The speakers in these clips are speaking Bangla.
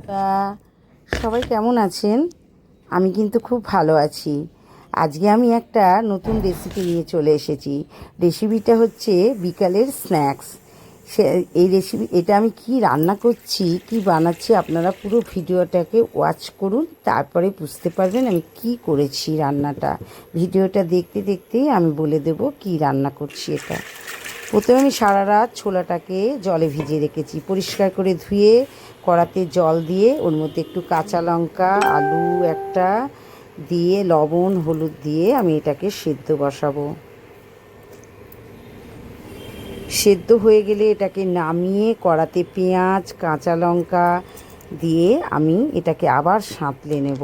তা সবাই কেমন আছেন? আমি কিন্তু খুব ভালো আছি। আজকে আমি একটা নতুন রেসিপি নিয়ে চলে এসেছি। রেসিপিটা হচ্ছে বিকালের স্ন্যাক্স। সে এই রেসিপি এটা আমি কি রান্না করছি, কি বানাচ্ছি, আপনারা পুরো ভিডিওটাকে ওয়াচ করুন, তারপরে বুঝতে পারবেন আমি কি করেছি রান্নাটা। ভিডিওটা দেখতে দেখতেই আমি বলে দেব কি রান্না করছি এটা। প্রথমে আমি সারা রাত ছোলাটাকে জলে ভিজিয়ে রেখেছি, পরিষ্কার করে ধুয়ে কড়াতে জল দিয়ে ওর মধ্যে একটু কাঁচা লঙ্কা, আলু একটা দিয়ে লবণ হলুদ দিয়ে আমি এটাকে সেদ্ধ বসাবো। সেদ্ধ হয়ে গেলে এটাকে নামিয়ে কড়াতে পেঁয়াজ কাঁচা লঙ্কা দিয়ে আমি এটাকে আবার সাঁতলে নেব।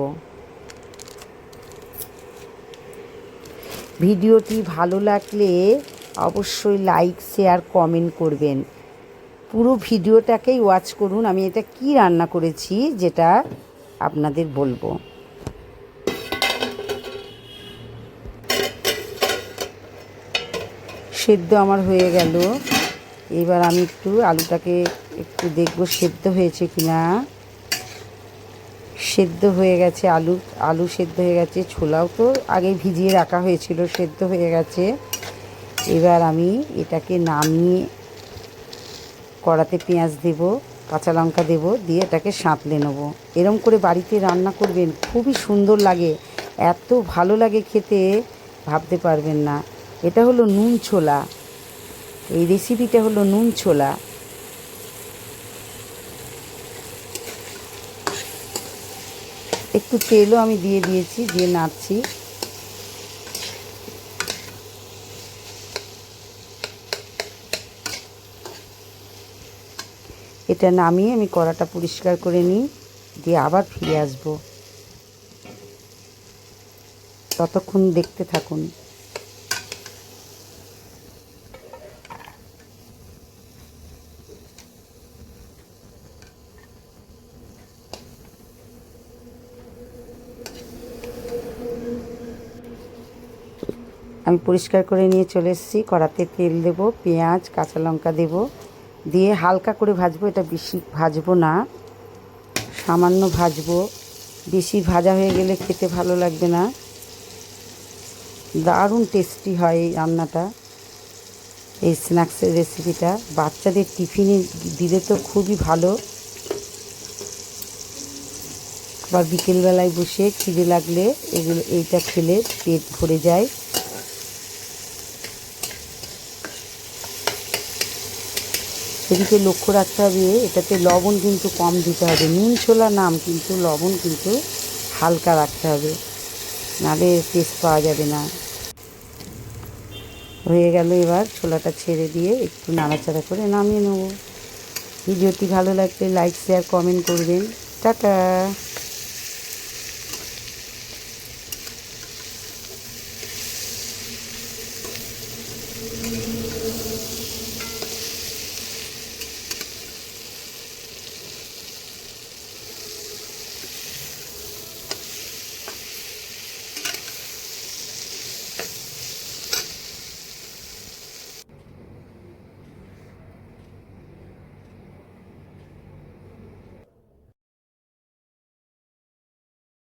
ভিডিওটি ভালো লাগলে অবশ্যই লাইক শেয়ার কমেন্ট করবেন। পুরো ভিডিওটাকেই ওয়াচ করুন, আমি এটা কি রান্না করেছি যেটা আপনাদের বলবো। সেদ্ধ আমার হয়ে গেল। এবার আমি একটু আলুটাকে একটু দেখবো সেদ্ধ হয়েছে কিনা। সেদ্ধ হয়ে গেছে, আলু সেদ্ধ হয়ে গেছে, ছোলাও তো আগে ভিজিয়ে রাখা হয়েছিল, সেদ্ধ হয়ে গেছে। এবার আমি এটাকে নামিয়ে কড়াতে পেঁয়াজ দেব, কাঁচা লঙ্কা দেব, দিয়ে এটাকে সাঁতলে নেব। এরম করে বাড়িতে রান্না করবেন, খুবই সুন্দর লাগে, এত ভালো লাগে খেতে ভাবতে পারবেন না। এটা হলো নুন ছোলা, এই রেসিপিটা হলো নুন ছোলা। একটু তেলও আমি দিয়ে দিয়েছি, দিয়ে নাড়ছি। এটা নামিয়ে আমি কড়াটা পরিষ্কার করে নিই, দিয়ে আবার ফিরে আসবো। ততক্ষণ দেখতে থাকুন। আমি পরিষ্কার করে নিয়ে চলে এসেছি। কড়াতে তেল দেব, পেঁয়াজ কাঁচা লঙ্কা দেব, দিয়ে হালকা করে ভাজবো। এটা বেশি ভাজবো না, সামান্য ভাজবো। বেশি ভাজা হয়ে গেলে খেতে ভালো লাগবে না। দারুণ টেস্টি হয় এই রান্নাটা, এই স্ন্যাক্সের রেসিপিটা। বাচ্চাদের টিফিনে দিলে তো খুবই ভালো। আবার বিকেলবেলায় বসে খিদে লাগলে এইটা খেলে পেট ভরে যায়। এদিকে লক্ষ্য রাখতে হবে, এটাতে লবণ কিন্তু কম দিতে হবে। নুন ছোলা নাম, কিন্তু লবণ কিন্তু হালকা রাখতে হবে, নাহলে টেস্ট পাওয়া যাবে না। হয়ে গেল, এবার ছোলাটা ছেড়ে দিয়ে একটু নাড়াচাড়া করে নামিয়ে নেব। ভিডিওটি ভালো লাগলে লাইক শেয়ার কমেন্ট করবেন। টাটা।